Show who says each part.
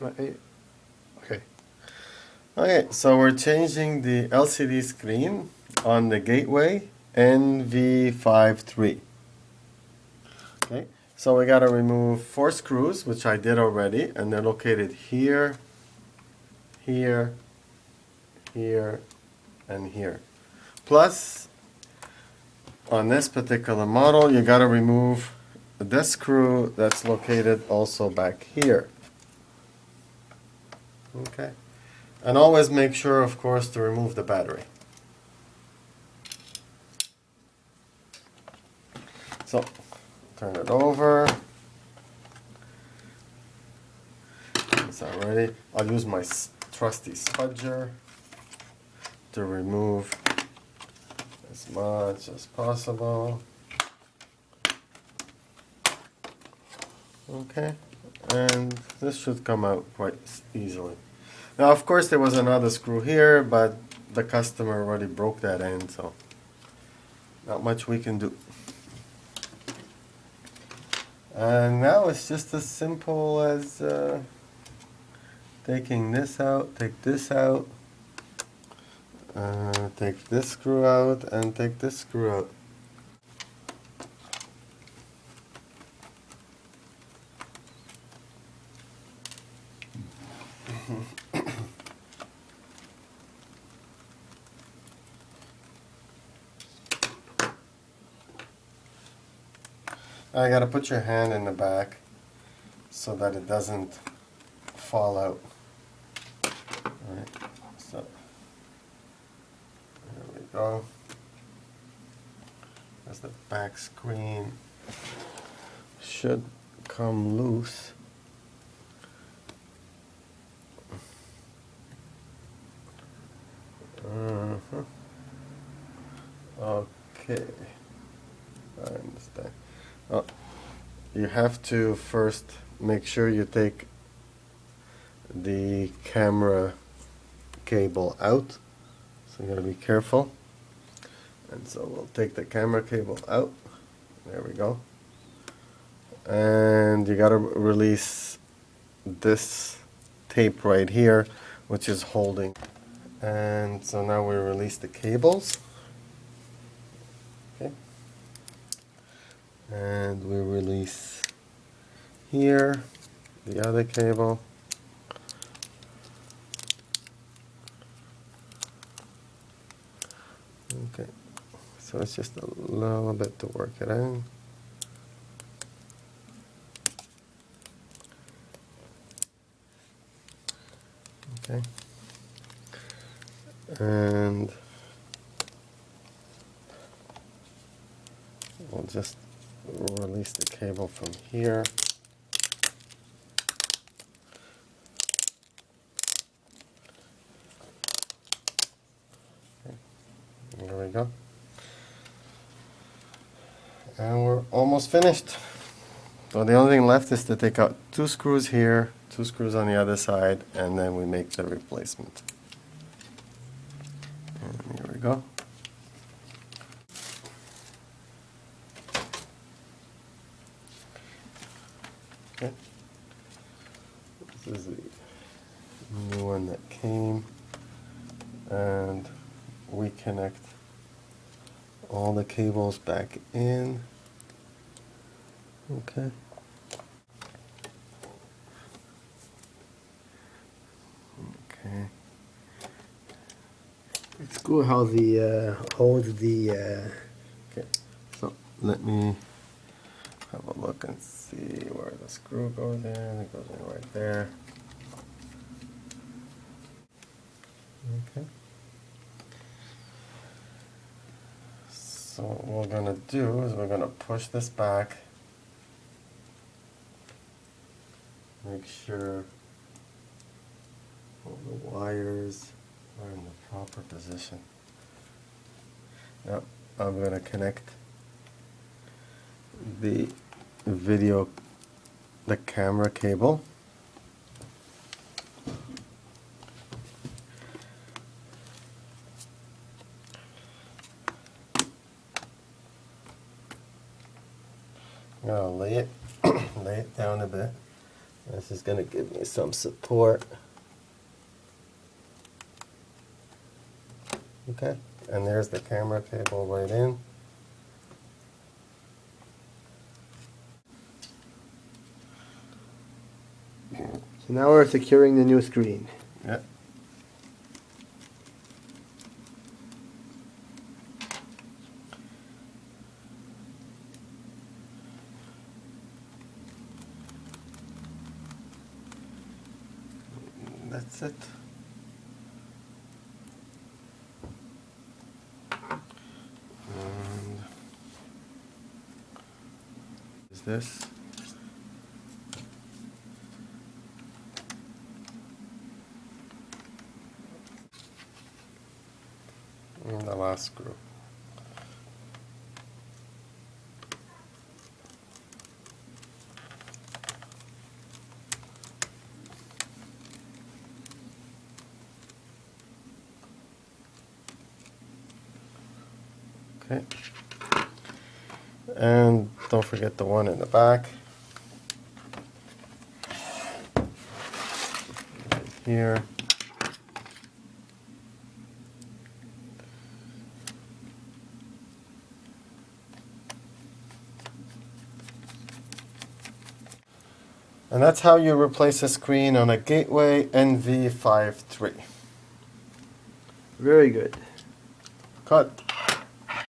Speaker 1: Okay. Okay, so we're changing the LCD screen on the gateway nv53. Okay, so we got to remove 4 screws, which I did already, and they're located here, here, here, and here. Plus, on this particular model, you got to remove this screw that's located also back here. Okay, and always make sure, of course, to remove the battery. So, turn it over. It's already. I'll use my trusty spudger to remove as much as possible. Okay, and this should come out quite easily. Now, of course, there was another screw here, but the customer already broke that end, so not much we can do. And now it's just as simple as taking this out, take this out, take this screw out, and take this screw out. I gotta put your hand in the back so that it doesn't fall out. Alright, so there we go. As the back screen should come loose. Okay, I understand. Oh, you have to first make sure you take the camera cable out, so you gotta be careful. And so we'll take the camera cable out. There we go. And you gotta release this tape right here, which is holding. And so now we release the cables. Okay. And we release here the other cable. Okay, so it's just a little bit to work it in. Okay, and we'll just release the cable from here. Okay. There we go. And we're almost finished. So the only thing left is to take out 2 screws here, 2 screws on the other side, and then we make the replacement. And here we go. Okay. This is the new one that came, and we connect all the cables back in. Okay. Okay.
Speaker 2: It's cool how the holds the.
Speaker 1: Okay. So let me have a look and see where the screw goes in. It goes in right there. Okay. So what we're gonna do is we're gonna push this back. Make sure all the wires are in the proper position. Now I'm gonna connect the camera cable. I'm gonna lay it lay it down a bit. This This is going to give me some support. Okay, and there's the camera cable right in.
Speaker 2: So now we're securing the new screen.
Speaker 1: Yeah. That's it. And is this? And the last screw. Okay. And don't forget the one in the back. Right here. And that's how you replace a screen on a Gateway nv53.
Speaker 2: Very good.
Speaker 1: Cut.